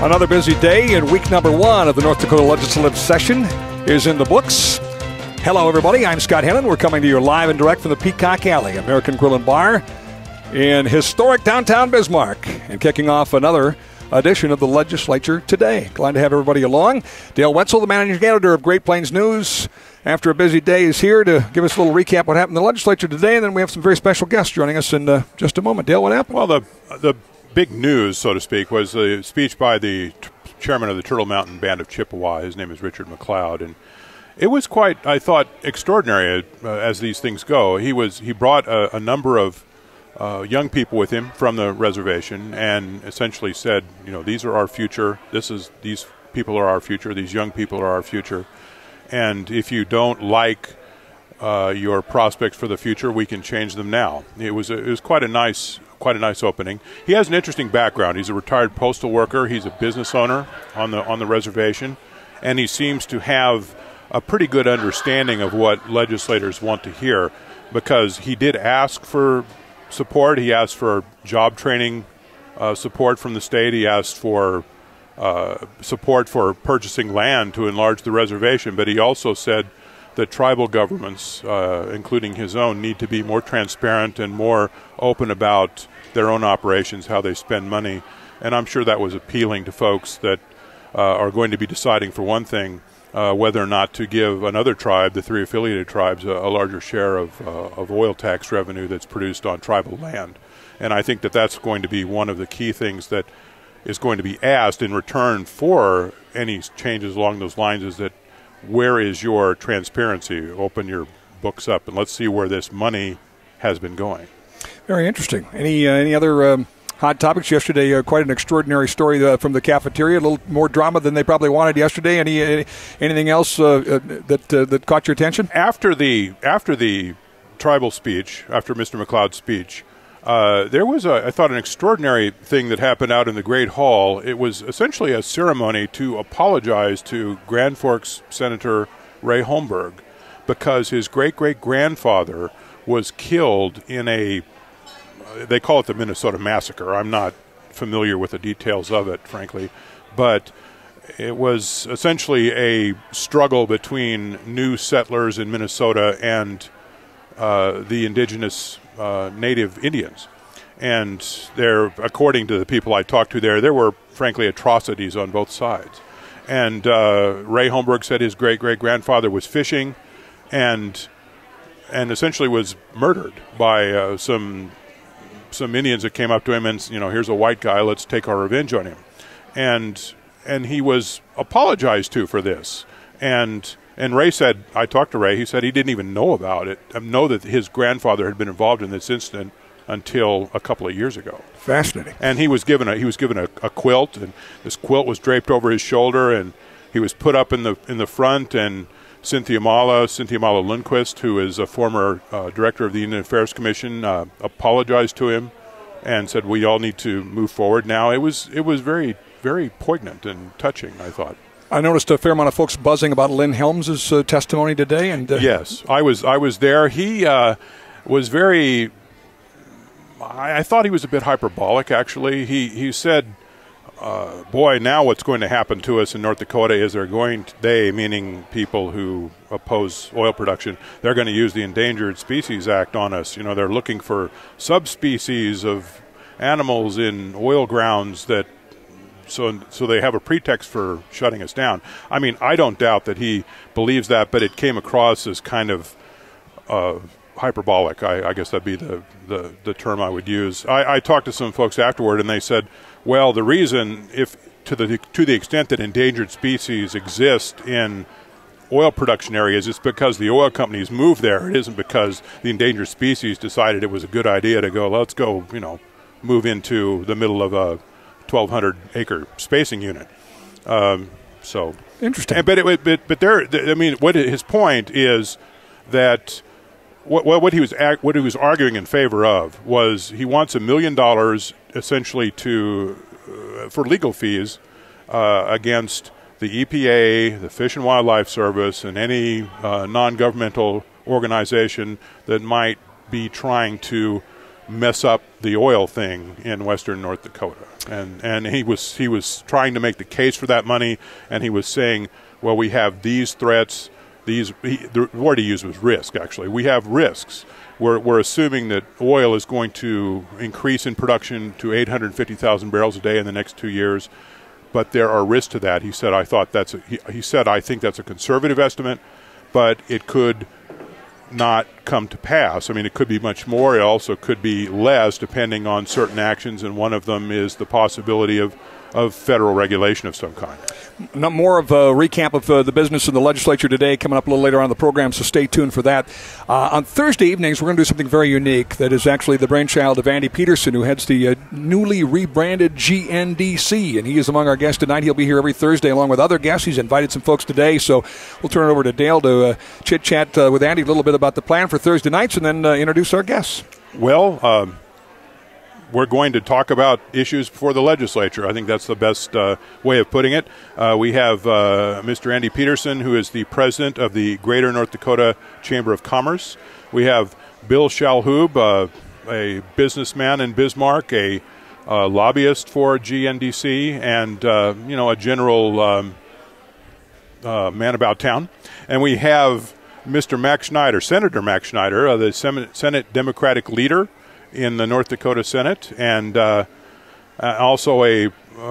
Another busy day, and week number 1 of the North Dakota legislative session is in the books. Hello, everybody. I'm Scott Hennon. We're coming to you live and direct from the Peacock Alley American Grill and Bar in historic downtown Bismarck, and kicking off another edition of the legislature today. Glad to have everybody along. Dale Wetzel, the managing editor of Great Plains News, after a busy day, is here to give us a little recap what happened in the legislature today, and then we have some very special guests joining us in just a moment. Dale, what happened? Well, the big news, so to speak, was the speech by the chairman of the Turtle Mountain Band of Chippewa. His name is Richard McLeod, and it was quite, I thought, extraordinary as these things go. He brought a number of young people with him from the reservation, and essentially said, you know, these are our future. These people are our future. These young people are our future. And if you don't like your prospects for the future, we can change them now. It was quite a nice opening. He has an interesting background. He's a retired postal worker. He's a business owner on the reservation, and he seems to have a pretty good understanding of what legislators want to hear, because he did ask for support. He asked for job training support from the state. He asked for support for purchasing land to enlarge the reservation, but he also said that tribal governments, including his own, need to be more transparent and more open about their own operations, how they spend money. And I'm sure that was appealing to folks that are going to be deciding, for one thing, whether or not to give another tribe, the 3 affiliated tribes, a larger share of oil tax revenue that's produced on tribal land. And I think that that's going to be one of the key things that is going to be asked in return for any changes along those lines, is that where is your transparency? Open your books up and let's see where this money has been going. Very interesting. Any other hot topics yesterday? Quite an extraordinary story from the cafeteria. A little more drama than they probably wanted yesterday. Anything else that caught your attention? After the tribal speech, after Mr. McLeod's speech, there was, I thought, an extraordinary thing that happened out in the Great Hall. It was essentially a ceremony to apologize to Grand Forks Senator Ray Holmberg, because his great-great-grandfather was killed in they call it the Minnesota Massacre. I'm not familiar with the details of it, frankly, but it was essentially a struggle between new settlers in Minnesota and the indigenous native Indians. And according to the people I talked to there were, frankly, atrocities on both sides. And Ray Holmberg said his great-great-grandfather was fishing and essentially was murdered by some Indians that came up to him and, you know, here's a white guy, let's take our revenge on him. And he was apologized to for this. And Ray said, I talked to Ray, he said he didn't even know about it, know that his grandfather had been involved in this incident until a couple of years ago. Fascinating. And he was given a quilt, and this quilt was draped over his shoulder, and he was put up in the front, and Cynthia Mala Lundquist, who is a former director of the Indian Affairs Commission, apologized to him and said, we all need to move forward now. It was very, very poignant and touching, I thought. I noticed a fair amount of folks buzzing about Lynn Helms' testimony today. And yes, I was there. He was very, I thought he was a bit hyperbolic, actually. He said, boy, now what's going to happen to us in North Dakota is they, meaning people who oppose oil production, they're going to use the Endangered Species Act on us. You know, they're looking for subspecies of animals in oil grounds so they have a pretext for shutting us down. I mean, I don't doubt that he believes that, but it came across as kind of hyperbolic. I guess that'd be the term I would use. I talked to some folks afterward, and they said, well, the reason, to the extent that endangered species exist in oil production areas, is because the oil companies moved there. It isn't because the endangered species decided it was a good idea to go, let's go, you know, move into the middle of a 1,200-acre spacing unit. So interesting. But I mean, what his point is that what he was arguing in favor of was he wants $1 million essentially for legal fees against the EPA, the Fish and Wildlife Service, and any non-governmental organization that might be trying to mess up the oil thing in western North Dakota. And he was trying to make the case for that money, and he was saying, well, we have these threats. The word he used was risk, actually. We have risks. We're assuming that oil is going to increase in production to 850,000 barrels a day in the next 2 years, but there are risks to that. He said, I think that's a conservative estimate, but it could not come to pass. I mean, it could be much more. It also could be less, depending on certain actions, and one of them is the possibility of federal regulation of some kind. More of a recap of the business in the legislature today coming up a little later on in the program, so stay tuned for that. On Thursday evenings, we're going to do something very unique that is actually the brainchild of Andy Peterson, who heads the newly rebranded GNDC, and he is among our guests tonight. He'll be here every Thursday along with other guests. He's invited some folks today, so we'll turn it over to Dale to chit-chat with Andy a little bit about the plan for Thursday nights and then introduce our guests. Well, we're going to talk about issues before the legislature. I think that's the best way of putting it. We have Mr. Andy Peterson, who is the president of the Greater North Dakota Chamber of Commerce. We have Bill Shalhoub, a businessman in Bismarck, a lobbyist for GNDC, and a general man about town. And we have Mr. Mac Schneider, Senator Mac Schneider, the Senate Democratic leader in the North Dakota Senate, and also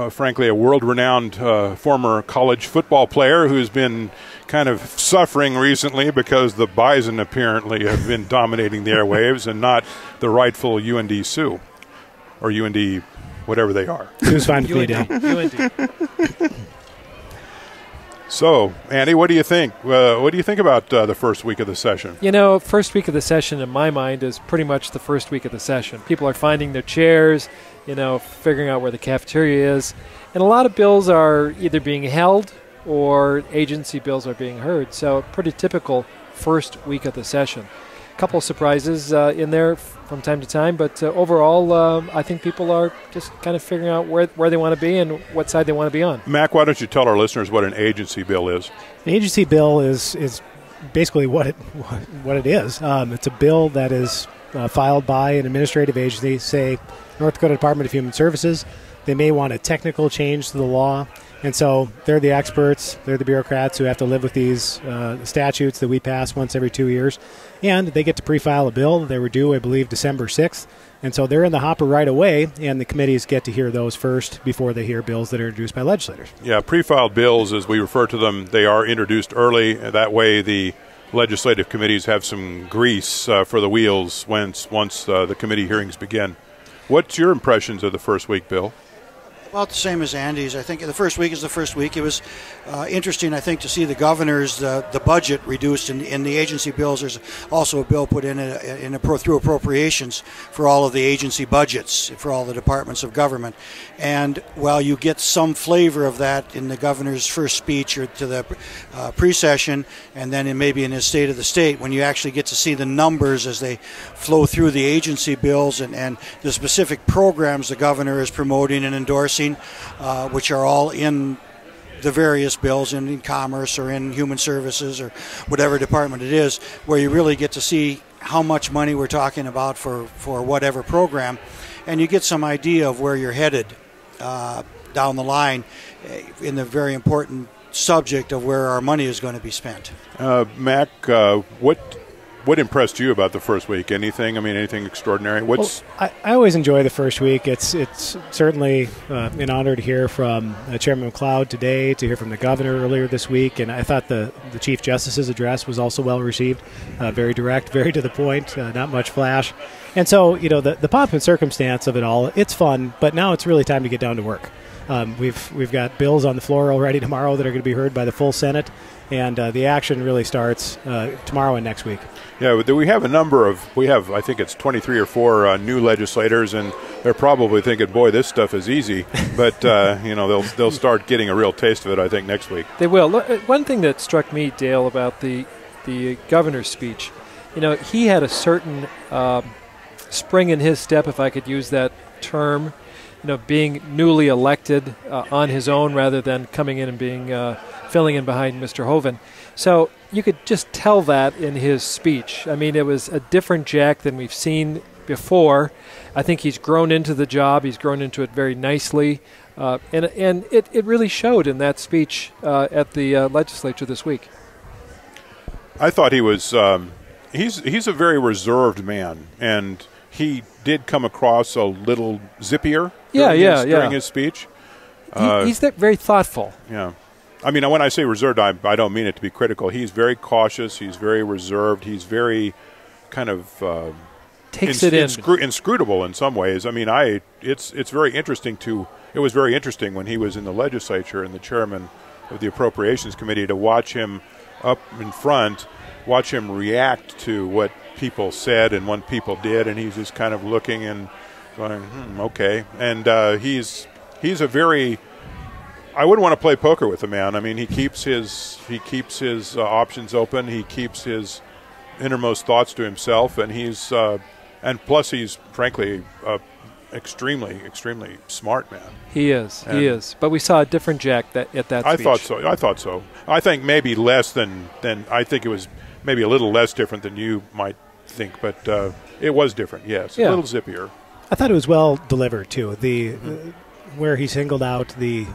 frankly, a world-renowned former college football player who's been kind of suffering recently because the Bison apparently have been dominating the airwaves and not the rightful UND Sioux, or UND, whatever they are. Sioux's fine with me, Dan. UND. So, Andy, what do you think? What do you think about the first week of the session? First week of the session, in my mind, is pretty much the first week of the session. People are finding their chairs, figuring out where the cafeteria is. And a lot of bills are either being held or agency bills are being heard. So, pretty typical first week of the session. A couple of surprises in there from time to time, but overall, I think people are just kind of figuring out where they want to be and what side they want to be on. Mac, why don't you tell our listeners what an agency bill is? An agency bill is basically what it is. It's a bill that is filed by an administrative agency, say North Dakota Department of Human Services. They may want a technical change to the law, and so they're the experts, they're the bureaucrats who have to live with these statutes that we pass once every 2 years, and they get to pre-file a bill. They were due, I believe, December 6th, and so they're in the hopper right away, and the committees get to hear those first before they hear bills that are introduced by legislators. Yeah, pre-filed bills, as we refer to them, they are introduced early. That way the legislative committees have some grease for the wheels once the committee hearings begin. What's your impressions of the first week, Bill? About the same as Andy's. I think the first week is the first week. It was interesting, I think, to see the governor's the budget reduced in the agency bills. There's also a bill put through appropriations for all of the agency budgets for all the departments of government. And while you get some flavor of that in the governor's first speech or to the pre-session, and then maybe in his State of the State, when you actually get to see the numbers as they flow through the agency bills and the specific programs the governor is promoting and endorsing, which are all in the various bills in commerce or in human services or whatever department it is, where you really get to see how much money we're talking about for whatever program, and you get some idea of where you're headed down the line in the very important subject of where our money is going to be spent. Mac, what impressed you about the first week? Anything? I mean, anything extraordinary? I always enjoy the first week. It's certainly an honor to hear from Chairman McLeod today, to hear from the governor earlier this week, and I thought the Chief Justice's address was also well received, very direct, very to the point, not much flash. And so, the pomp and circumstance of it all, it's fun, but now it's really time to get down to work. We've got bills on the floor already tomorrow that are going to be heard by the full Senate, and the action really starts tomorrow and next week. Yeah, we have I think it's 23 or 4 new legislators, and they're probably thinking, boy, this stuff is easy. But, they'll start getting a real taste of it, I think, next week. They will. One thing that struck me, Dale, about the governor's speech, he had a certain spring in his step, if I could use that term, being newly elected on his own rather than coming in and being filling in behind Mr. Hoeven. So you could just tell that in his speech. I mean, it was a different Jack than we've seen before. I think he's grown into the job. He's grown into it very nicely. And it really showed in that speech at the legislature this week. I thought he was he's a very reserved man, and he did come across a little zippier during his speech. He's very thoughtful. Yeah. I mean, when I say reserved, I don't mean it to be critical. He's very cautious. He's very reserved. He's very kind of inscrutable in some ways. I mean, it's very interesting it was very interesting when he was in the legislature and the chairman of the Appropriations Committee to watch him up in front, watch him react to what people said and what people did, and he's just kind of looking and going, okay. And he's a very, I wouldn't want to play poker with the man. I mean, he keeps his options open. He keeps his innermost thoughts to himself, and and plus he's frankly extremely smart man. He is. But we saw a different Jack at that speech. I thought so. I think maybe less than I think it was maybe a little less different than you might think, but it was different. Yes, a little zippier. I thought it was well delivered too. Where he singled out the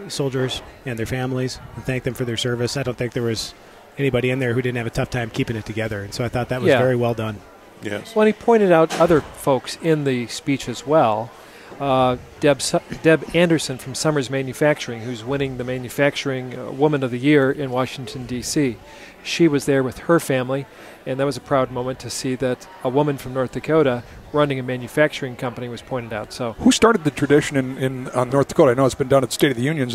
soldiers and their families and thanked them for their service. I don't think there was anybody in there who didn't have a tough time keeping it together, and so I thought that was very well done. Yes. Well, he pointed out other folks in the speech as well. Deb Anderson from Summers Manufacturing, who's winning the Manufacturing Woman of the Year in Washington, D.C. She was there with her family, and that was a proud moment to see that a woman from North Dakota running a manufacturing company was pointed out. So, who started the tradition in North Dakota? I know it's been done at State of the Unions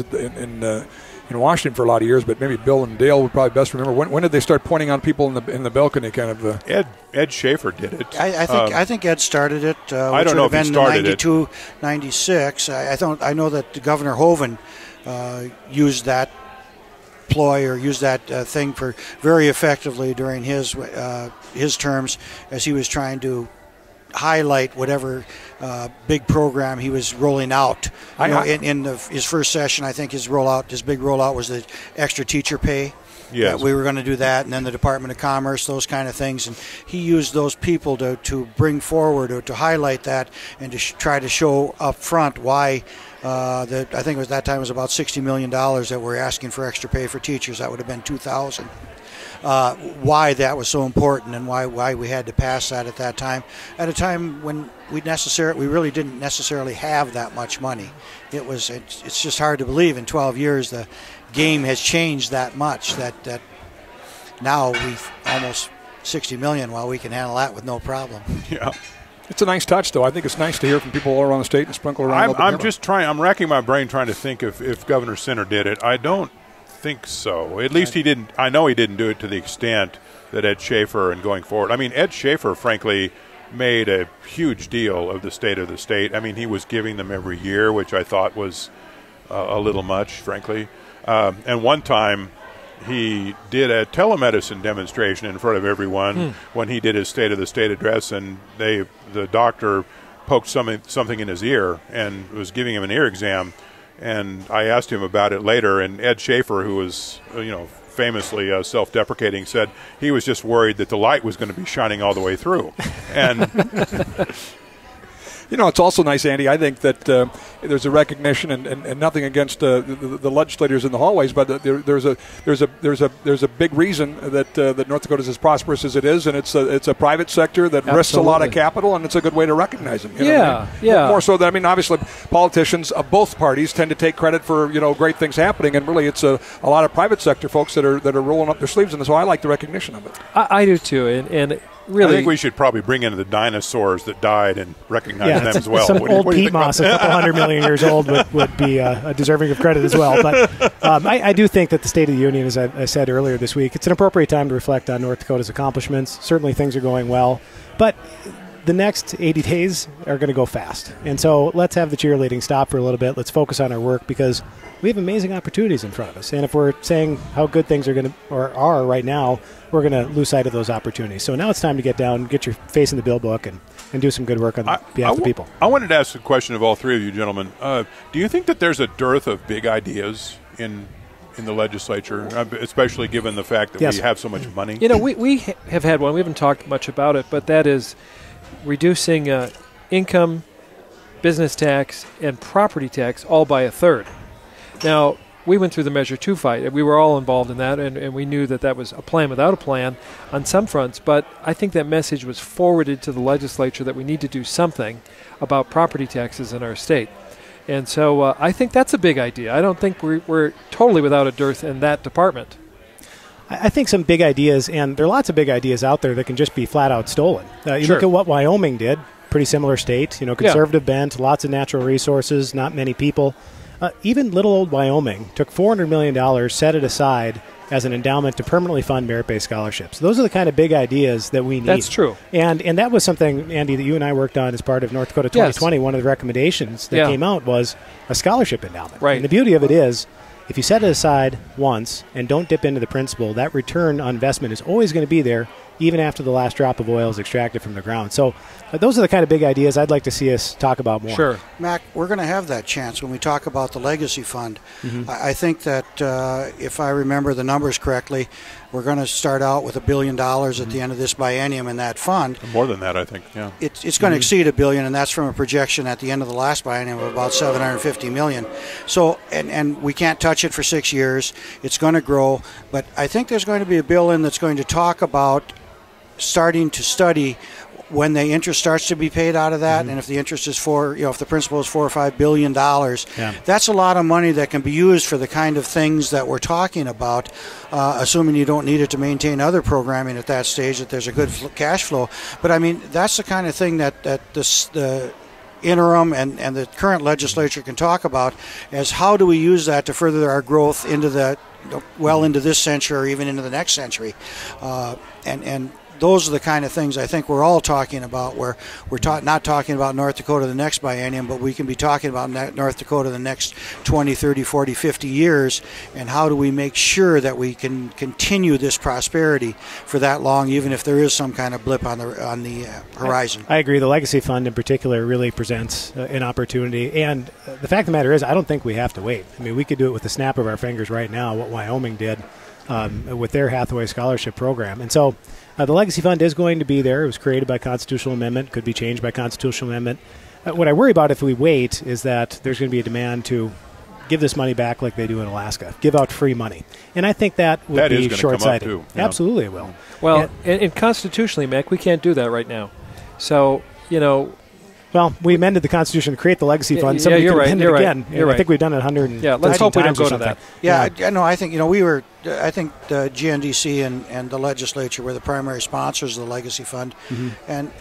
in Washington for a lot of years, but maybe Bill and Dale would probably best remember. When did they start pointing on people in the balcony? Kind of. Ed Schaefer did it. I think Ed started it. I don't know if he started 92, 96. I know that Governor Hoeven used that ploy or used that thing for very effectively during his terms as he was trying to highlight whatever big program he was rolling out. His first session, I think his big rollout was the extra teacher pay. Yes. We were going to do that, and then the Department of Commerce, those kind of things. And he used those people to bring forward or to highlight that and to try to show up front why I think it was that time it was about $60 million that we're asking for extra pay for teachers. That would have been 2000. Why that was so important and why we had to pass that at that time, at a time when we really didn't necessarily have that much money. It's just hard to believe in 12 years the game has changed that much that now we've almost $60 million while we can handle that with no problem. Yeah. It's a nice touch, though. I think it's nice to hear from people all around the state and sprinkle around. I'm racking my brain trying to think if Governor Sinner did it. I don't think so. At least he didn't. I know he didn't do it to the extent that Ed Schaefer and going forward. I mean, Ed Schaefer, frankly, made a huge deal of the state of the state. I mean, he was giving them every year, which I thought was a little much, frankly. And one time he did a telemedicine demonstration in front of everyone when he did his State of the State address, and the doctor poked something in his ear and was giving him an ear exam. And I asked him about it later, and Ed Schaefer, who was famously self-deprecating, said he was just worried that the light was going to be shining all the way through. And it's also nice, Andy. I think that there's a recognition, and nothing against the legislators in the hallways, but there's a big reason that North Dakota is as prosperous as it is, and it's a private sector that risks a lot of capital, and it's a good way to recognize them. More so than obviously politicians of both parties tend to take credit for great things happening, and really it's a lot of private sector folks that are rolling up their sleeves, and so I like the recognition of it. I do too, and really, I think we should probably bring in the dinosaurs that died and recognize them as well. Some old peat moss, a couple 100 million years old, would be deserving of credit as well. But I do think that the State of the Union, as I said earlier this week, it's an appropriate time to reflect on North Dakota's accomplishments. Certainly things are going well. But the next 80 days are going to go fast. And so let's have the cheerleading stop for a little bit. Let's focus on our work because we have amazing opportunities in front of us. And if we're saying how good things are going to or are right now, we're going to lose sight of those opportunities. So now it's time to get down, get your face in the bill book, and do some good work on behalf of the people. I wanted to ask a question of all three of you gentlemen. Do you think that there's a dearth of big ideas in the legislature, especially given the fact that we have so much money? We have had one. We haven't talked much about it, but that is reducing income, business tax, and property tax all by a third. Now, we went through the Measure 2 fight. We were all involved in that, and we knew that that was a plan without a plan on some fronts. But I think that message was forwarded to the legislature that we need to do something about property taxes in our state. And so I think that's a big idea. I don't think we're totally without a dearth in that department. I think some big ideas, and there are lots of big ideas out there that can just be flat out stolen. You Sure. look at what Wyoming did, pretty similar state, conservative bent, lots of natural resources, not many people. Even little old Wyoming took $400 million, set it aside as an endowment to permanently fund merit-based scholarships. Those are the kind of big ideas that we need. That's true. And that was something, Andy, that you and I worked on as part of North Dakota 2020. Yes. One of the recommendations that came out was a scholarship endowment. Right. And the beauty of it is, if you set it aside once and don't dip into the principal, that return on investment is always going to be there, even after the last drop of oil is extracted from the ground. So those are the kind of big ideas I'd like to see us talk about more. Sure. Mac, we're going to have that chance when we talk about the Legacy Fund. Mm-hmm. I think that if I remember the numbers correctly, we're going to start out with $1 billion at the end of this biennium in that fund. More than that, I think, yeah. It's going to exceed $1 billion, and that's from a projection at the end of the last biennium of about $750 million. So, and we can't touch it for 6 years. It's going to grow. But I think there's going to be a bill in that's going to talk about starting to study when the interest starts to be paid out of that, and if the interest is if the principal is $4 or $5 billion, that's a lot of money that can be used for the kind of things that we're talking about, assuming you don't need it to maintain other programming at that stage, that there's a good cash flow. But I mean, that's the kind of thing that the interim and the current legislature can talk about, as how do we use that to further our growth into into this century or even into the next century, and those are the kind of things I think we're all talking about, where we're not talking about North Dakota the next biennium, but we can be talking about North Dakota the next 20, 30, 40, 50 years, and how do we make sure that we can continue this prosperity for that long, even if there is some kind of blip on the horizon. I agree. The Legacy Fund in particular really presents an opportunity, and the fact of the matter is I don't think we have to wait. I mean, we could do it with the snap of our fingers right now, what Wyoming did with their Hathaway Scholarship Program. And so the Legacy Fund is going to be there. It was created by constitutional amendment, could be changed by constitutional amendment. What I worry about if we wait is that there's going to be a demand to give this money back like they do in Alaska, give out free money. And I think that would be short-sighted. Come up too, Absolutely it will. Well, and constitutionally, Mac, we can't do that right now. So, well, we amended the Constitution to create the Legacy Fund. Somebody could amend it again. You're right. I think we've done it 100. Yeah, let's hope we don't go to that. Yeah, I think I think the GNDC and the legislature were the primary sponsors of the Legacy Fund, and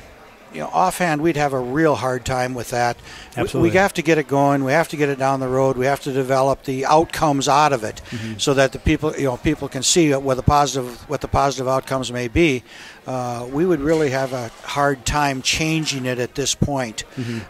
offhand, we'd have a real hard time with that. Absolutely. We have to get it going. We have to get it down the road. We have to develop the outcomes out of it, so that the people can see what the positive outcomes may be. We would really have a hard time changing it at this point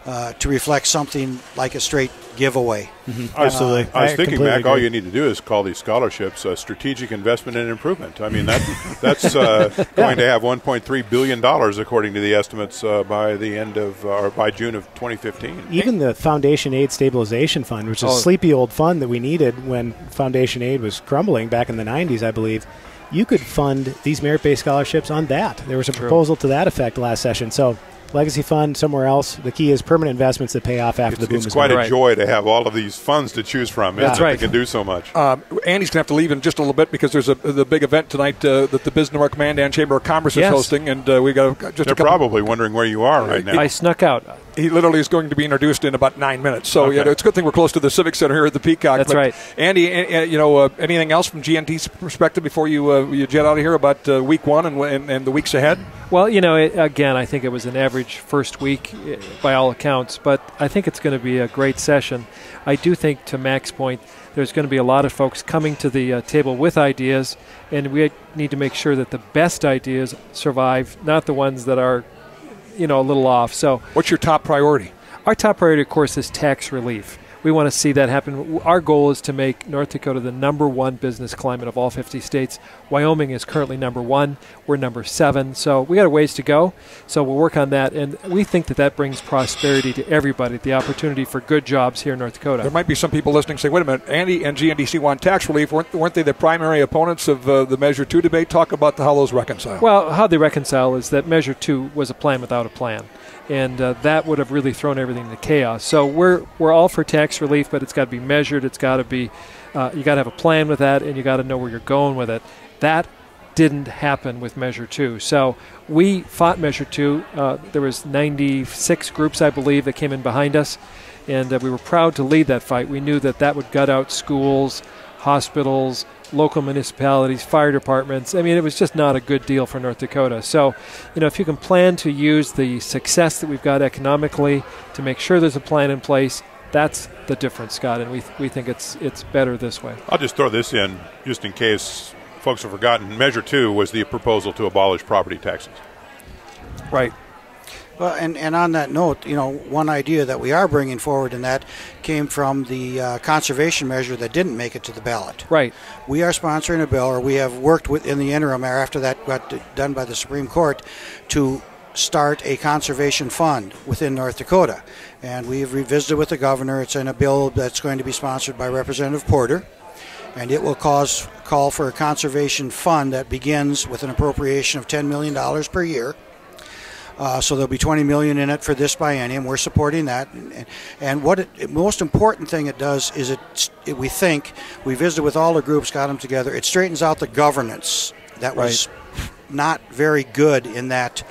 to reflect something like a straight giveaway. Absolutely. I was thinking, Mac, agree. all you need to do is call these scholarships strategic investment and improvement. I mean, that's going to have $1.3 billion, according to the estimates, by the end of or by June of 2015. Even the Foundation Aid Stabilization Fund, which is a sleepy old fund that we needed when Foundation Aid was crumbling back in the 90s, I believe, you could fund these merit-based scholarships on that. There was a proposal to that effect last session. So Legacy Fund somewhere else. The key is permanent investments that pay off after the boom is It's quite over. a joy to have all of these funds to choose from. That's It right. can do so much. Andy's going to have to leave in just a little bit because there's the big event tonight that the Bismarck Mandan Chamber of Commerce is hosting, and we got just They're a couple. probably wondering where you are right now. I snuck out. He literally is going to be introduced in about 9 minutes. So Okay. it's a good thing we're close to the Civic Center here at the Peacock. That's But right. Andy, anything else from GNT's perspective before you jet out of here about week one and the weeks ahead? Well, again, I think it was an average first week by all accounts, but I think it's going to be a great session. I do think, to Mac's point, there's going to be a lot of folks coming to the table with ideas, and we need to make sure that the best ideas survive, not the ones that are, a little off. So What's your top priority? our top priority, of course, is tax relief. We want to see that happen. Our goal is to make North Dakota the #1 business climate of all 50 states. Wyoming is currently #1. We're #7. So we got a ways to go. So we'll work on that. And we think that brings prosperity to everybody, the opportunity for good jobs here in North Dakota. There might be some people listening say, wait a minute, Andy and GNDC want tax relief. Weren't they the primary opponents of the Measure 2 debate? Talk about how those reconcile. Well, how they reconcile is that Measure 2 was a plan without a plan. And that would have really thrown everything into chaos. So we're all for tax relief, but it's got to be measured. It's got to be, you got to have a plan with that, and you got to know where you're going with it. That didn't happen with Measure 2. So we fought Measure 2. There was 96 groups, I believe, that came in behind us, and we were proud to lead that fight. We knew that would gut out schools, hospitals, local municipalities, fire departments. I mean, it was just not a good deal for North Dakota. So, if you can plan to use the success that we've got economically to make sure there's a plan in place, that's the difference, Scott, and we think it's better this way. I'll just throw this in, just in case folks have forgotten. Measure 2 was the proposal to abolish property taxes. Right. Well, and on that note, one idea that we are bringing forward in that came from the conservation measure that didn't make it to the ballot. Right. We are sponsoring a bill, or we have worked with in the interim after that got done by the Supreme Court, to start a conservation fund within North Dakota. And we've revisited with the governor. It's in a bill that's going to be sponsored by Representative Porter. And it will call for a conservation fund that begins with an appropriation of $10 million per year. So there'll be $20 million in it for this biennium. We're supporting that. And most important thing it does is we think, we visited with all the groups, got them together, it straightens out the governance that was not very good in that,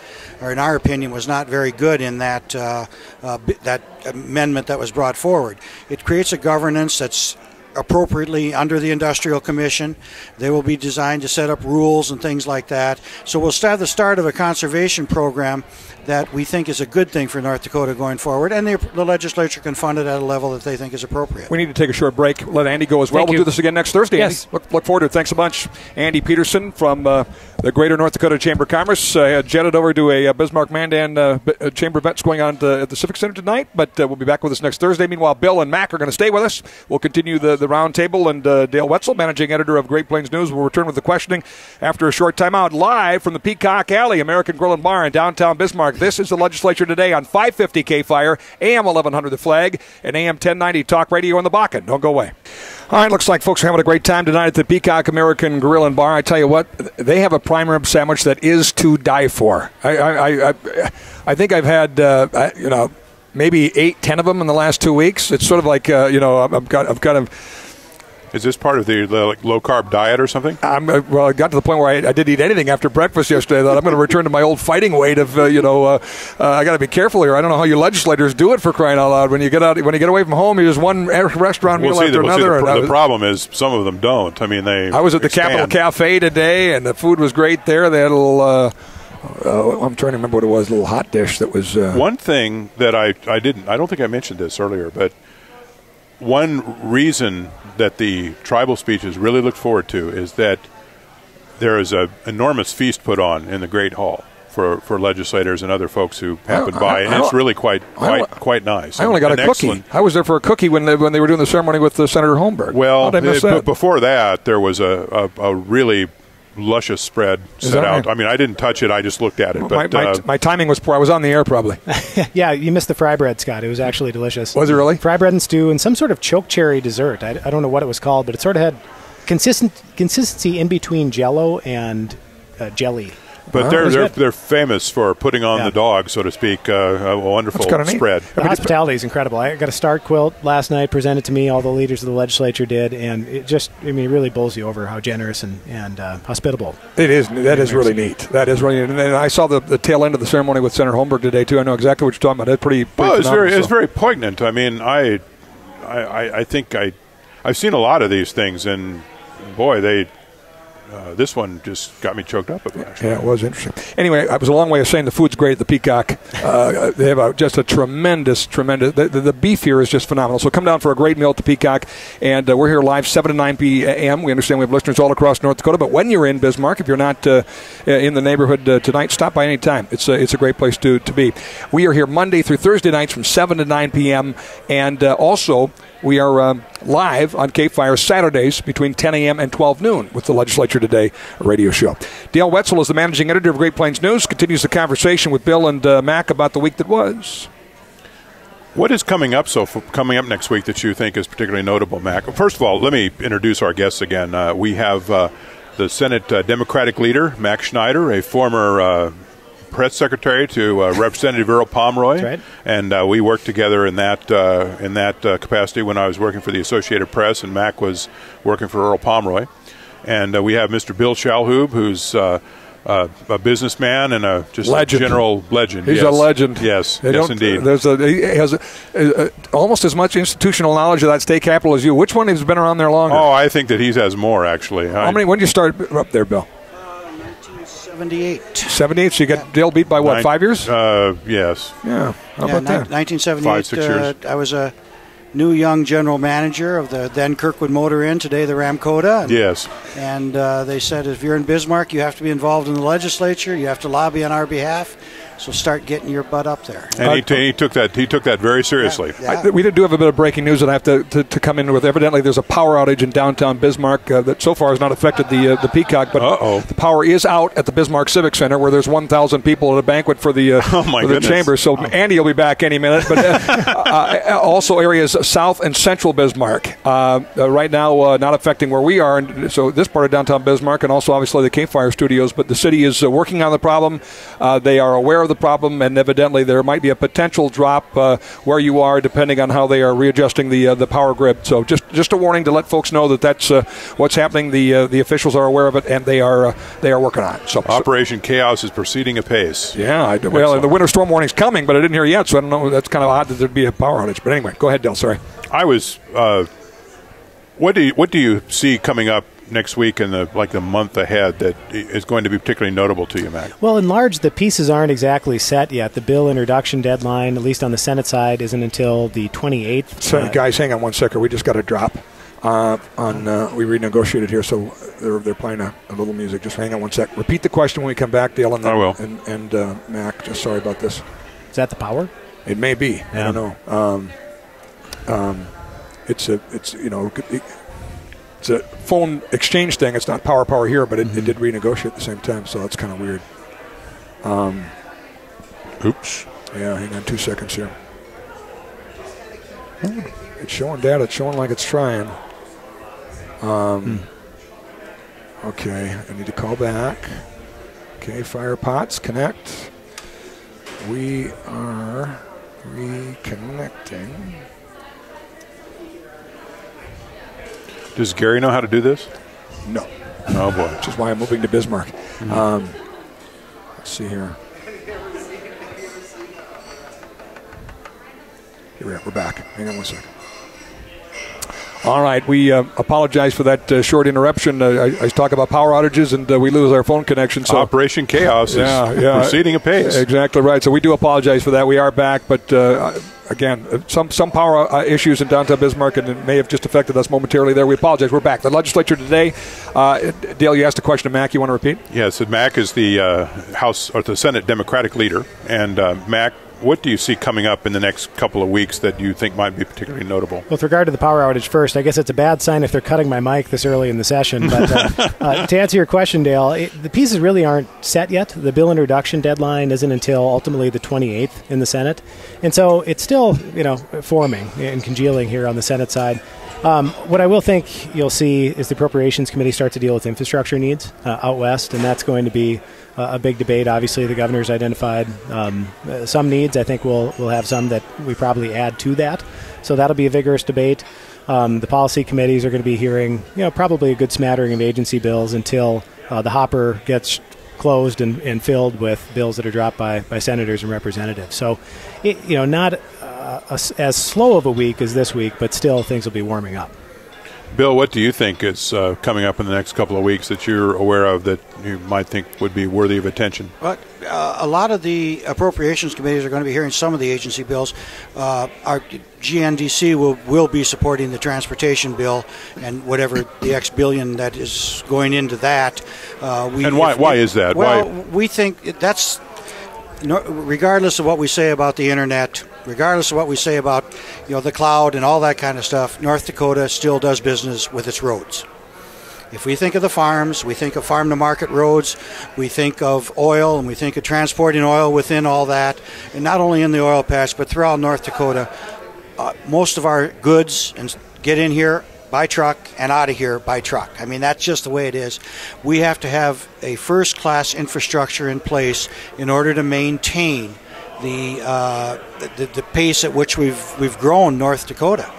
or in our opinion was not very good in that that amendment that was brought forward. It creates a governance that's appropriately under the Industrial Commission. They will be designed to set up rules and things like that. So we'll start the start of a conservation program that we think is a good thing for North Dakota going forward, and the legislature can fund it at a level that they think is appropriate. We need to take a short break. Let Andy go as well. We'll do this again next Thursday, yes. Andy. Look forward to it. Thanks a bunch. Andy Peterson from the Greater North Dakota Chamber of Commerce jetted over to a Bismarck-Mandan chamber event going on at the Civic Center tonight, but we'll be back with us next Thursday. Meanwhile, Bill and Mac are going to stay with us. We'll continue the roundtable, and Dale Wetzel, managing editor of Great Plains News, will return with the questioning after a short timeout, live from the Peacock Alley American Grill and Bar in downtown Bismarck. This is the Legislature Today on 550 K-Fire, AM 1100 The Flag, and AM 1090 Talk Radio in the Bakken. Don't go away. All right, looks like folks are having a great time tonight at the Peacock American Grill and Bar. I tell you what, they have a prime rib sandwich that is to die for. I think I've had maybe 8-10 of them in the last 2 weeks. It's sort of like I've kind of. Is this part of the low-carb diet or something? Well, I got to the point where I didn't eat anything after breakfast yesterday. I thought I'm going to return to my old fighting weight of, I got to be careful here. I don't know how you legislators do it, for crying out loud. When you get away from home, you just one restaurant meal after another. The problem is some of them don't. I mean, I was at the Capitol Cafe today, and the food was great there. They had a little... I'm trying to remember what it was, a little hot dish that was... One thing that I don't think I mentioned this earlier, but one reason that the tribal speeches really look forward to is that there is an enormous feast put on in the Great Hall for legislators and other folks who happen by, and it's really quite nice. I only got a cookie. Excellent. I was there for a cookie when they were doing the ceremony with Senator Holmberg. Well, but before that, there was a really luscious spread set out. Right? I mean, I didn't touch it. I just looked at it. But my timing was poor. I was on the air probably. Yeah, you missed the fry bread, Scott. It was actually delicious. Was it really? Fry bread and stew and some sort of choke cherry dessert. I don't know what it was called, but it sort of had consistency in between Jell-O and jelly. But they're famous for putting on the dog, so to speak, a wonderful spread. The hospitality is incredible. I got a star quilt last night presented to me. All the leaders of the legislature did, and it really bowls you over how generous and hospitable. It is. That is really neat. That is really neat. And I saw the tail end of the ceremony with Senator Holmberg today too. I know exactly what you're talking about. It's pretty it's very poignant. I mean, I think I've seen a lot of these things, and boy, this one just got me choked up a bit, actually. Yeah, it was interesting. Anyway, I was a long way of saying the food's great at the Peacock. They have just a tremendous. The beef here is just phenomenal. So come down for a great meal at the Peacock, and we're here live 7 to 9 p.m. We understand we have listeners all across North Dakota, but when you're in Bismarck, if you're not in the neighborhood tonight, stop by any time. It's a great place to be. We are here Monday through Thursday nights from 7 to 9 p.m., and also we are live on Cape Fire Saturdays between 10 a.m. and 12 noon with the Legislature Today radio show. Dale Wetzel is the managing editor of Great Plains News, continues the conversation with Bill and Mac about the week that was. What is coming up coming up next week that you think is particularly notable, Mac? First of all, let me introduce our guests again. We have the Senate Democratic leader, Mac Schneider, a former press secretary to Representative Earl Pomeroy. That's right. And we worked together in that capacity when I was working for the Associated Press, and Mac was working for Earl Pomeroy. And we have Mr. Bill Shalhoub, who's a businessman and a general legend. He's a legend. Yes, yes, indeed. He has almost as much institutional knowledge of that state capitol as you. Which one has been around there longer? Oh, I think that he has more, actually. When did you start up there, Bill? 1978. 78, so you got Dale beat by what, 5 years? Yes. Yeah, how about that? 1978, 5, 6 years. I was a new young general manager of the then Kirkwood Motor Inn, today the Ramkota. Yes. And they said, if you're in Bismarck, you have to be involved in the legislature. You have to lobby on our behalf. So start getting your butt up there. And he took that very seriously. Yeah. We do have a bit of breaking news that I have to come in with. Evidently, there's a power outage in downtown Bismarck that so far has not affected the Peacock, but the power is out at the Bismarck Civic Center, where there's 1,000 people at a banquet for the chamber. So Andy will be back any minute. But also areas south and central Bismarck right now not affecting where we are, and so this part of downtown Bismarck, and also obviously the Cape Fire studios. But the city is working on the problem. They are aware of the problem, and evidently there might be a potential drop where you are, depending on how they are readjusting the power grid. So just a warning to let folks know that that's what's happening. The officials are aware of it, and they are working on it. So Operation Chaos is proceeding apace. Yeah, well, the winter storm warning's coming, but I didn't hear yet, so I don't know. That's kind of odd that there'd be a power outage. But anyway, go ahead, Dale. Sorry. I was. What do you see coming up next week and the month ahead that is going to be particularly notable to you, Mac? Well, in large, the pieces aren't exactly set yet. The bill introduction deadline, at least on the Senate side, isn't until the 28th. So, guys, hang on one second. We just got a drop we renegotiated here, so they're playing a little music. Just hang on one sec. Repeat the question when we come back, Dale, and I will. And Mac. Just sorry about this. Is that the power? It may be. Yeah. I don't know. It's a phone exchange thing. It's not power here, but it did renegotiate at the same time, so that's kind of weird. Oops. Yeah, hang on 2 seconds here. It's showing data. It's showing like it's trying. Okay, I need to call back. Okay, FirePots, connect. We are reconnecting. Does Gary know how to do this? No. Oh, boy. Which is why I'm moving to Bismarck. Let's see here. Here we are. We're back. Hang on one second. All right. We apologize for that short interruption. I talk about power outages, and we lose our phone connection. So Operation Chaos is proceeding apace. Exactly right. So we do apologize for that. We are back, but again, some power issues in downtown Bismarck, and it may have just affected us momentarily there. We apologize. We're back. The legislature today, Dale, you asked a question to Mac. You want to repeat? Yes. Mac is the House or the Senate Democratic leader, and Mac, what do you see coming up in the next couple of weeks that you think might be particularly notable? With regard to the power outage first, I guess it's a bad sign if they're cutting my mic this early in the session. But to answer your question, Dale, the pieces really aren't set yet. The bill introduction deadline isn't until ultimately the 28th in the Senate. And so it's still, forming and congealing here on the Senate side. What I will think you'll see is the Appropriations Committee start to deal with infrastructure needs out west, and that's going to be a big debate. Obviously, the governor's identified some needs. I think we'll have some that we probably add to that. So that'll be a vigorous debate. The policy committees are going to be hearing, probably a good smattering of agency bills until the hopper gets closed and filled with bills that are dropped by senators and representatives. So, not as slow of a week as this week, but still things will be warming up. Bill, what do you think is coming up in the next couple of weeks that you're aware of that you might think would be worthy of attention? But a lot of the appropriations committees are going to be hearing some of the agency bills. Our GNDC will be supporting the transportation bill and whatever the X billion that is going into that. And why is that? Well, why? We think that's, regardless of what we say about the internet, regardless of what we say about the cloud and all that kind of stuff, North Dakota still does business with its roads. If we think of the farms, we think of farm-to-market roads, we think of oil, and we think of transporting oil within all that, and not only in the oil patch, but throughout North Dakota. Most of our goods get in here by truck and out of here by truck. I mean, that's just the way it is. We have to have a first-class infrastructure in place in order to maintain the pace at which we've grown North Dakota.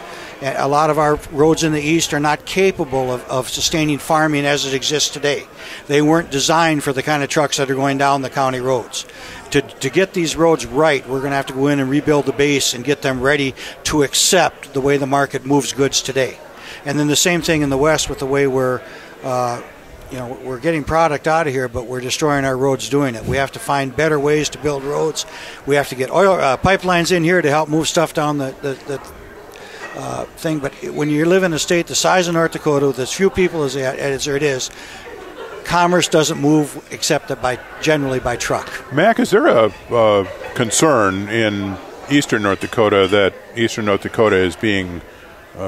A lot of our roads in the east are not capable of sustaining farming as it exists today. They weren't designed for the kind of trucks that are going down the county roads. To get these roads right, we're going to have to go in and rebuild the base and get them ready to accept the way the market moves goods today. And then the same thing in the west with the way we're getting product out of here, but we're destroying our roads doing it. We have to find better ways to build roads. We have to get oil pipelines in here to help move stuff down the thing. But when you live in a state the size of North Dakota, with as few people as it is, commerce doesn't move except generally by truck. Mac, is there a concern in eastern North Dakota that eastern North Dakota is being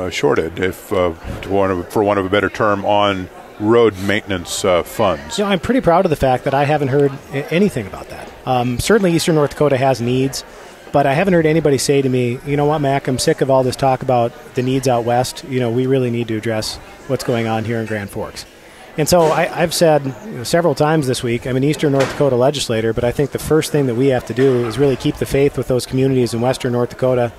shorted, for want of a better term, on road maintenance funds? I'm pretty proud of the fact that I haven't heard anything about that. Certainly eastern North Dakota has needs, but I haven't heard anybody say to me, you know what, Mac, I'm sick of all this talk about the needs out west. We really need to address what's going on here in Grand Forks. And so I've said several times this week, I'm an eastern North Dakota legislator, but I think the first thing that we have to do is really keep the faith with those communities in western North Dakota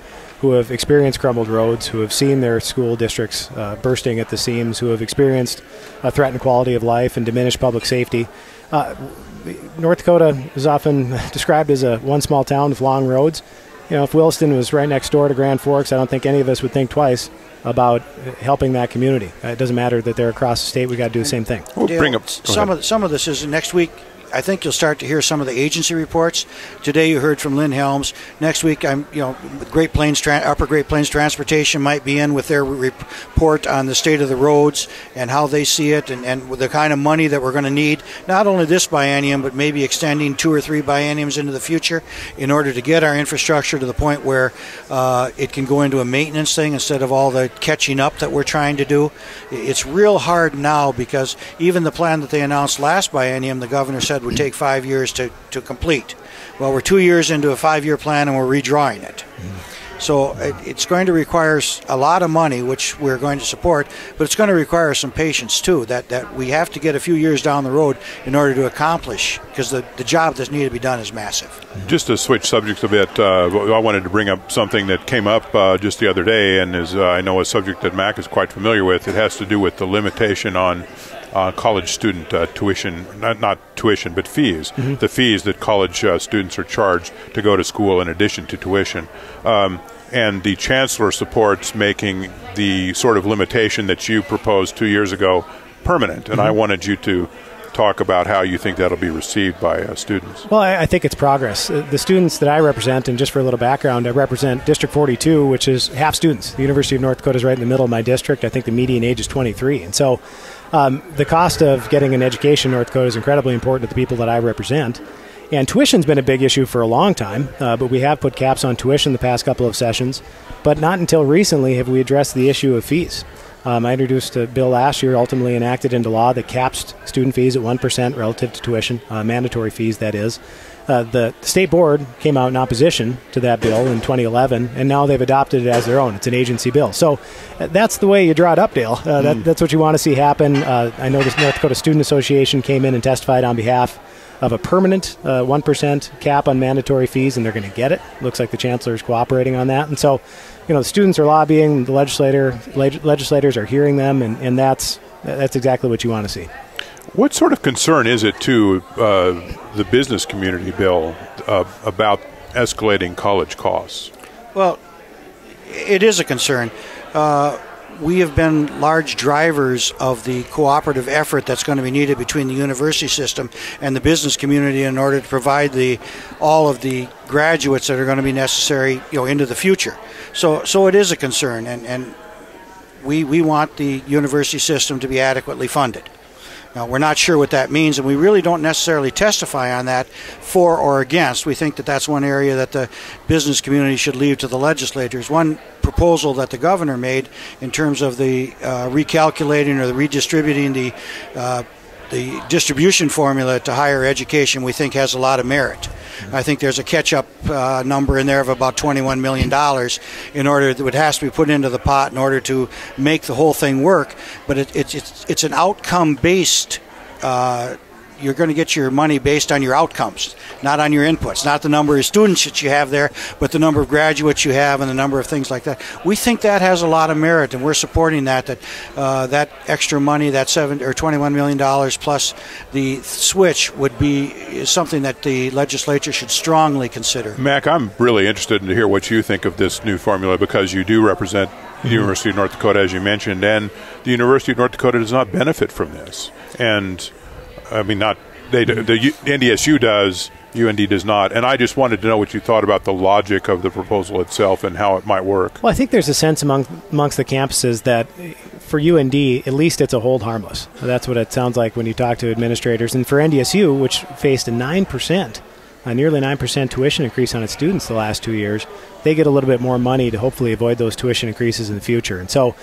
who have experienced crumbled roads, who have seen their school districts bursting at the seams, who have experienced a threatened quality of life and diminished public safety. North Dakota is often described as a one small town with long roads. If Williston was right next door to Grand Forks, I don't think any of us would think twice about helping that community. It doesn't matter that they're across the state. We got to do the same thing. We'll Dale, bring up some of this is next week. I think you'll start to hear some of the agency reports. Today you heard from Lynn Helms. Next week, Great Plains, Upper Great Plains Transportation might be in with their report on the state of the roads and how they see it, and the kind of money that we're going to need, not only this biennium, but maybe extending 2 or 3 bienniums into the future in order to get our infrastructure to the point where it can go into a maintenance thing instead of all the catching up that we're trying to do. It's real hard now because even the plan that they announced last biennium, the governor said would take 5 years to complete. Well, we're 2 years into a 5-year plan and we're redrawing it. So it's going to require a lot of money, which we're going to support, but it's going to require some patience too, that we have to get a few years down the road in order to accomplish, because the job that's needed to be done is massive. Just to switch subjects a bit, I wanted to bring up something that came up just the other day, and is I know a subject that Mac is quite familiar with. It has to do with the limitation on college student tuition, not tuition, but fees. Mm-hmm. The fees that college students are charged to go to school in addition to tuition. And the chancellor supports making the sort of limitation that you proposed 2 years ago permanent. And I wanted you to talk about how you think that'll be received by students. Well, I think it's progress. The students that I represent, and just for a little background, I represent District 42, which is half students. The University of North Dakota is right in the middle of my district. I think the median age is 23. And so the cost of getting an education in North Dakota is incredibly important to the people that I represent. And tuition's been a big issue for a long time, but we have put caps on tuition the past couple of sessions. But not until recently have we addressed the issue of fees. I introduced a bill last year, ultimately enacted into law, that caps student fees at 1% relative to tuition, mandatory fees, that is. The state board came out in opposition to that bill in 2011, and now they've adopted it as their own. It's an agency bill. So that's the way you draw it up, Dale. That's what you want to see happen. I know the North Dakota Student Association came in and testified on behalf of a permanent 1% cap on mandatory fees, and they're going to get it. Looks like the chancellor is cooperating on that. And so, the students are lobbying, the legislators are hearing them, and that's exactly what you want to see. What sort of concern is it to the business community, Bill, about escalating college costs? Well, it is a concern. we have been large drivers of the cooperative effort that's going to be needed between the university system and the business community in order to provide all of the graduates that are going to be necessary, into the future. So it is a concern, and we want the university system to be adequately funded. Now, we're not sure what that means, and we really don't necessarily testify on that for or against. We think that that's one area that the business community should leave to the legislators. One proposal that the governor made in terms of the recalculating or the redistributing the distribution formula to higher education, we think has a lot of merit. I think there's a catch-up number in there of about $21 million in order that has to be put into the pot in order to make the whole thing work. But it's an outcome-based. You're going to get your money based on your outcomes, not on your inputs, not the number of students that you have there, but the number of graduates you have and the number of things like that. We think that has a lot of merit, and we're supporting that that extra money, that $21 million plus the switch is something that the legislature should strongly consider. Mac, I'm really interested to hear what you think of this new formula, because you do represent the University of North Dakota, as you mentioned, and the University of North Dakota does not benefit from this. And I mean, the NDSU does, UND does not. And I just wanted to know what you thought about the logic of the proposal itself and how it might work. Well, I think there's a sense amongst the campuses that for UND, at least it's a hold harmless. That's what it sounds like when you talk to administrators. And for NDSU, which faced a nearly 9% tuition increase on its students the last 2 years, they get a little bit more money to hopefully avoid those tuition increases in the future. And so,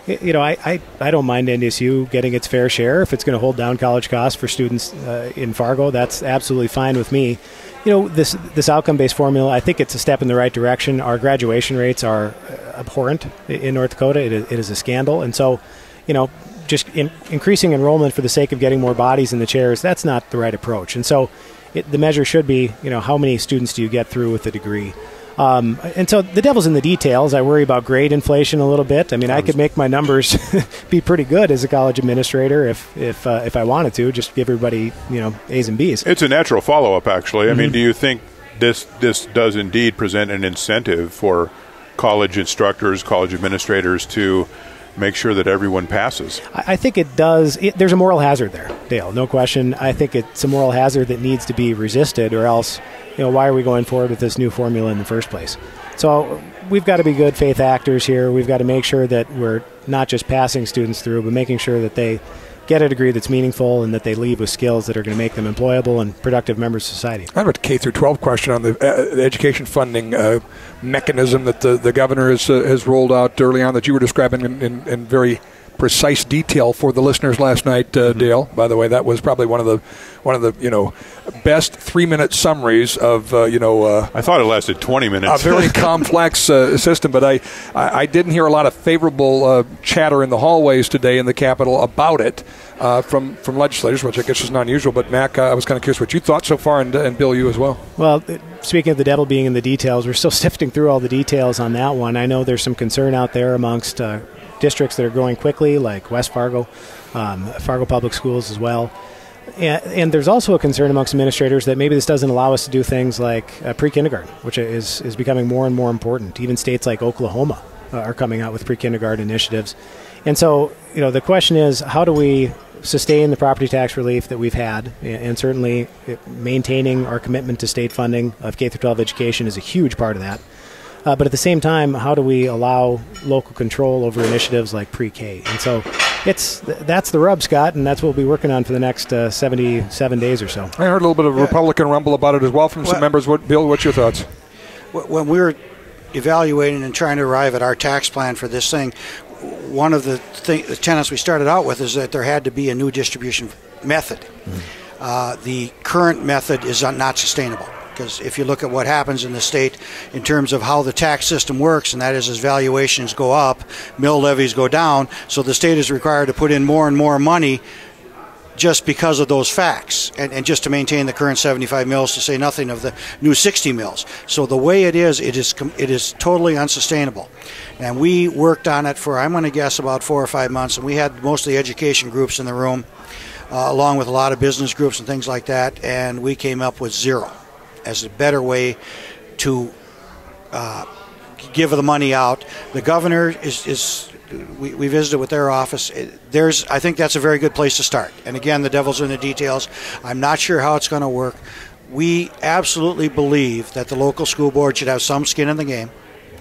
I don't mind NDSU getting its fair share. If it's going to hold down college costs for students in Fargo, that's absolutely fine with me. This outcome-based formula, I think it's a step in the right direction. Our graduation rates are abhorrent in North Dakota. It is a scandal. And so, just increasing enrollment for the sake of getting more bodies in the chairs, that's not the right approach. And so the measure should be, how many students do you get through with a degree? And so the devil's in the details. I worry about grade inflation a little bit. I mean, I could make my numbers be pretty good as a college administrator if I wanted to, just give everybody, A's and B's. It's a natural follow-up, actually. I mean, do you think this does indeed present an incentive for college instructors, college administrators to make sure that everyone passes? I think it does. There's a moral hazard there, Dale, no question. I think it's a moral hazard that needs to be resisted, or else, why are we going forward with this new formula in the first place? So we've got to be good faith actors here. We've got to make sure that we're not just passing students through, but making sure that they get a degree that's meaningful and that they leave with skills that are going to make them employable and productive members of society. I have a K through 12 question on the education funding mechanism that the governor has rolled out early on that you were describing in very precise detail for the listeners last night, Dale. By the way, that was probably one of the best 3-minute summaries of I thought it lasted 20 minutes. A very complex system, but I didn't hear a lot of favorable chatter in the hallways today in the Capitol about it from legislators, which I guess is not unusual. But Mac, I was kind of curious what you thought so far, and Bill, you as well. Well, speaking of the devil being in the details, we're still sifting through all the details on that one. I know there's some concern out there amongst districts that are growing quickly, like West Fargo, Fargo Public Schools as well. And there's also a concern amongst administrators that maybe this doesn't allow us to do things like pre-kindergarten, which is becoming more and more important. Even states like Oklahoma are coming out with pre-kindergarten initiatives. And so, the question is, how do we sustain the property tax relief that we've had? And certainly maintaining our commitment to state funding of K-12 education is a huge part of that. But at the same time, how do we allow local control over initiatives like pre-K? And so that's the rub, Scott, and that's what we'll be working on for the next 77 days or so. I heard a little bit of Republican rumble about it as well from some members. Bill, what's your thoughts? When we were evaluating and trying to arrive at our tax plan for this thing, one of the tenets we started out with is that there had to be a new distribution method. Mm-hmm. The current method is not sustainable. Because if you look at what happens in the state in terms of how the tax system works, and that is as valuations go up, mill levies go down, so the state is required to put in more and more money just because of those facts, and just to maintain the current 75 mills, to say nothing of the new 60 mills. So the way it is totally unsustainable. And we worked on it for, I'm going to guess, about 4 or 5 months, and we had most of the education groups in the room, along with a lot of business groups and things like that, and we came up with zero as a better way to give the money out. The governor is we visited with their office. I think that's a very good place to start. And again, the devil's in the details. I'm not sure how it's going to work. We absolutely believe that the local school board should have some skin in the game.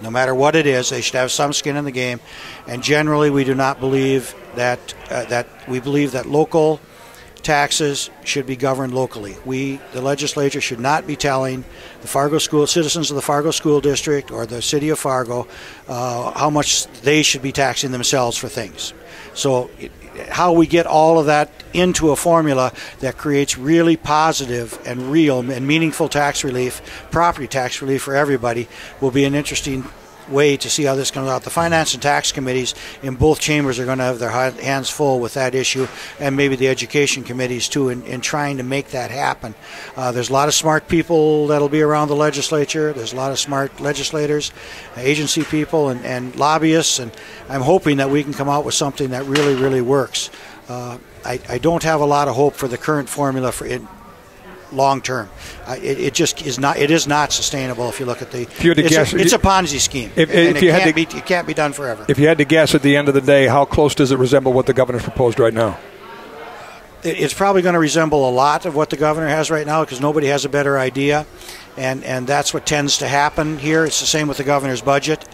No matter what it is, they should have some skin in the game. And generally, we do not believe that we believe that local taxes should be governed locally. The legislature, should not be telling the Fargo school citizens of the Fargo School District or the city of Fargo how much they should be taxing themselves for things. So how we get all of that into a formula that creates really positive and real and meaningful tax relief, property tax relief for everybody, will be an interesting way to see how this comes out. The finance and tax committees in both chambers are going to have their hands full with that issue, and maybe the education committees too, in trying to make that happen. There's a lot of smart people that'll be around the legislature. There's a lot of smart legislators, agency people, and lobbyists, and I'm hoping that we can come out with something that really, really works. I don't have a lot of hope for the current formula for it long term. It just is not. It is not sustainable. If you look at it's a Ponzi scheme, it can't be done forever. If you had to guess at the end of the day, how close does it resemble what the governor's proposed right now? It's probably going to resemble a lot of what the governor has right now, because nobody has a better idea, and that's what tends to happen here. It's the same with the governor's budget.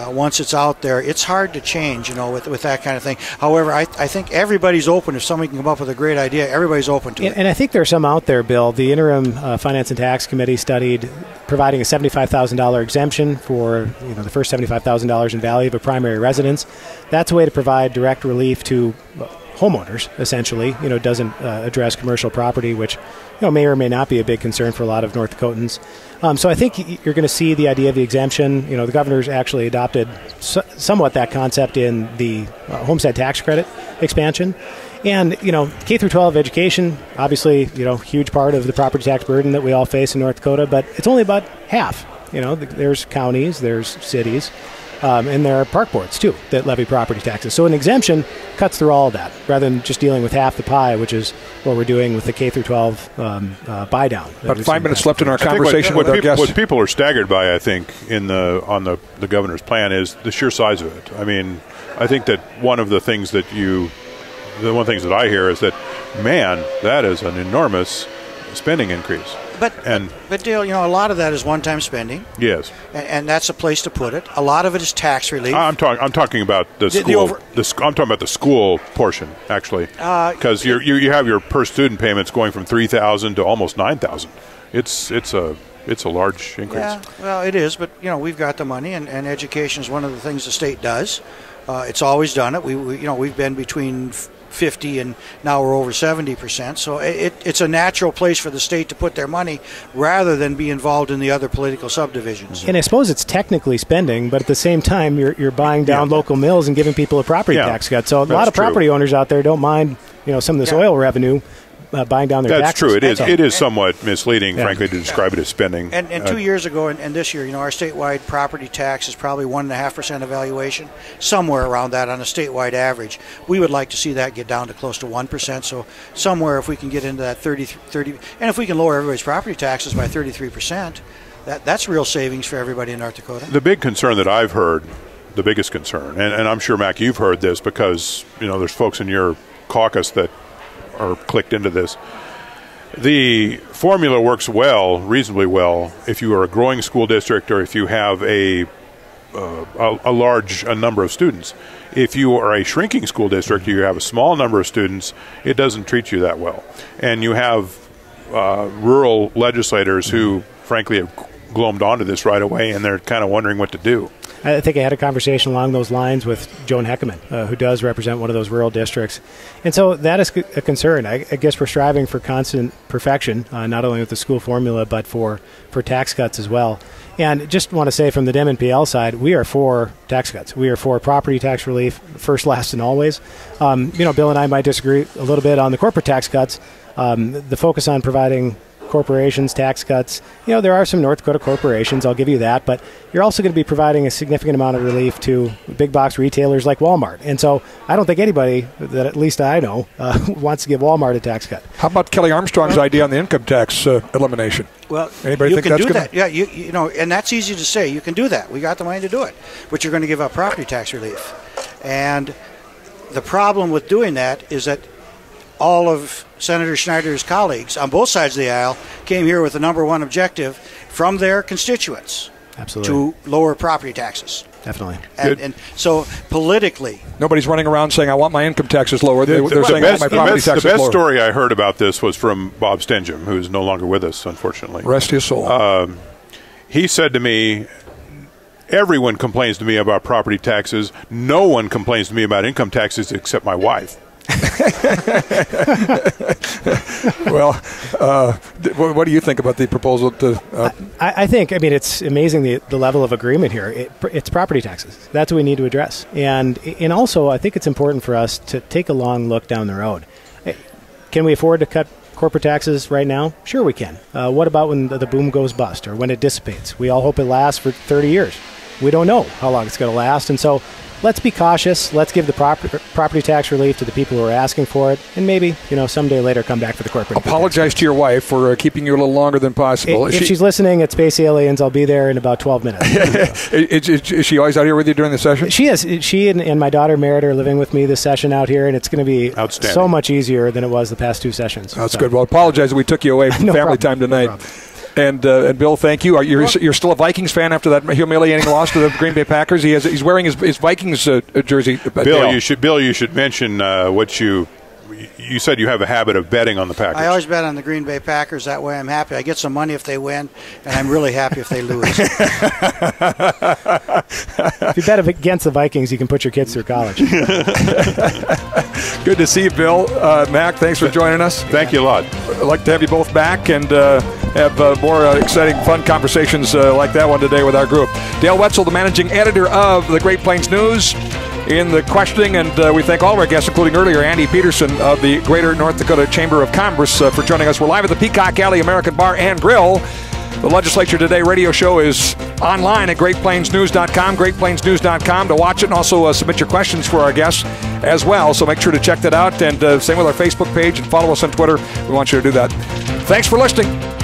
Once it's out there, it's hard to change, with that kind of thing. However, I think everybody's open. If somebody can come up with a great idea, everybody's open to it. And I think there's some out there, Bill. The interim Finance and Tax Committee studied providing a $75,000 exemption for the first $75,000 in value of a primary residence. That's a way to provide direct relief to homeowners, essentially. It doesn't address commercial property, which may or may not be a big concern for a lot of North Dakotans. So I think you're going to see the idea of the exemption. The governor's actually adopted somewhat that concept in the homestead tax credit expansion. And, K through 12 education, obviously, huge part of the property tax burden that we all face in North Dakota, but it's only about half. There's counties, there's cities. And there are park boards, too, that levy property taxes. So an exemption cuts through all of that, rather than just dealing with half the pie, which is what we're doing with the K through 12 buy-down. About 5 minutes left in our conversation with our guests. What people are staggered by, I think, on the governor's plan is the sheer size of it. I mean, I think that one of the things that I hear is that, man, that is an enormous spending increase. But Dale, a lot of that is one-time spending. Yes, and that's a place to put it. A lot of it is tax relief. I'm talking about the school. I'm talking about the school portion, actually, because you have your per student payments going from $3,000 to almost $9,000. It's a large increase. Yeah, well, it is, but we've got the money, and education is one of the things the state does. It's always done it. We've been between 50 and now we're over 70%. So it's a natural place for the state to put their money rather than be involved in the other political subdivisions. And I suppose it's technically spending, but at the same time you're buying down local mills and giving people a property tax cut. So a lot of property owners out there don't mind some of this oil revenue buying down their taxes. That's true. It is somewhat misleading, frankly, to describe it as spending. And 2 years ago and this year, our statewide property tax is probably 1.5% of valuation, somewhere around that on a statewide average. We would like to see that get down to close to 1%. So somewhere, if we can get into that 30, and if we can lower everybody's property taxes by 33%, that's real savings for everybody in North Dakota. The big concern that I've heard, the biggest concern, and I'm sure, Mac, you've heard this because there's folks in your caucus that are clicked into this. The formula works reasonably well, if you are a growing school district or if you have a large number of students. If you are a shrinking school district, you have a small number of students, it doesn't treat you that well. And you have rural legislators who, frankly, have glommed onto this right away, and they're kind of wondering what to do. I think I had a conversation along those lines with Joan Heckeman, who does represent one of those rural districts. And so that is a concern. I guess we're striving for constant perfection, not only with the school formula, but for tax cuts as well. And just want to say from the Dem-NPL side, we are for tax cuts. We are for property tax relief, first, last, and always. Bill and I might disagree a little bit on the corporate tax cuts. The focus on providing corporations, tax cuts. There are some North Dakota corporations, I'll give you that, but you're also going to be providing a significant amount of relief to big box retailers like Walmart. And so I don't think anybody that at least I know wants to give Walmart a tax cut. How about Kelly Armstrong's idea on the income tax elimination? Well, anybody you think can that's do gonna... that. Yeah, and that's easy to say. You can do that. We got the money to do it, but you're going to give up property tax relief. And the problem with doing that is that all of Senator Schneider's colleagues on both sides of the aisle came here with the number one objective from their constituents. Absolutely. To lower property taxes. Definitely. And so politically, nobody's running around saying, I want my income taxes lower. They're saying, I want my property taxes lower. The best story I heard about this was from Bob Stingham, who's no longer with us, unfortunately. Rest his soul. He said to me, everyone complains to me about property taxes. No one complains to me about income taxes except my wife. Well, what do you think about the proposal to... I think, it's amazing the level of agreement here. It's property taxes. That's what we need to address. And also, I think it's important for us to take a long look down the road. Can we afford to cut corporate taxes right now? Sure we can. What about when the boom goes bust or when it dissipates? We all hope it lasts for 30 years. We don't know how long it's going to last. And so let's be cautious. Let's give the property tax relief to the people who are asking for it, and maybe someday later come back for the corporate. Apologize to your wife for keeping you a little longer than possible. If she's listening at Space Aliens, I'll be there in about 12 minutes. Is she always out here with you during the session? She is. She and my daughter Merritt are living with me this session out here, and it's going to be so much easier than it was the past two sessions. That's good. Well, apologize that we took you away from family time tonight. And Bill, thank you. You're still a Vikings fan after that humiliating loss to the Green Bay Packers. He's wearing his Vikings jersey. Bill, you should mention what you said. You have a habit of betting on the Packers. I always bet on the Green Bay Packers. That way, I'm happy. I get some money if they win, and I'm really happy if they lose. If you bet against the Vikings, you can put your kids through college. Good to see you, Bill. Mac, thanks for joining us. Thank you a lot. I'd like to have you both back and have more exciting, fun conversations like that one today with our group. Dale Wetzel, the managing editor of the Great Plains News, in the questioning, and we thank all of our guests, including earlier Andy Peterson of the Greater North Dakota Chamber of Commerce for joining us. We're live at the Peacock Alley American Bar and Grill. The Legislature Today radio show is online at greatplainsnews.com, greatplainsnews.com to watch it, and also submit your questions for our guests as well. So make sure to check that out, and same with our Facebook page, and follow us on Twitter. We want you to do that. Thanks for listening.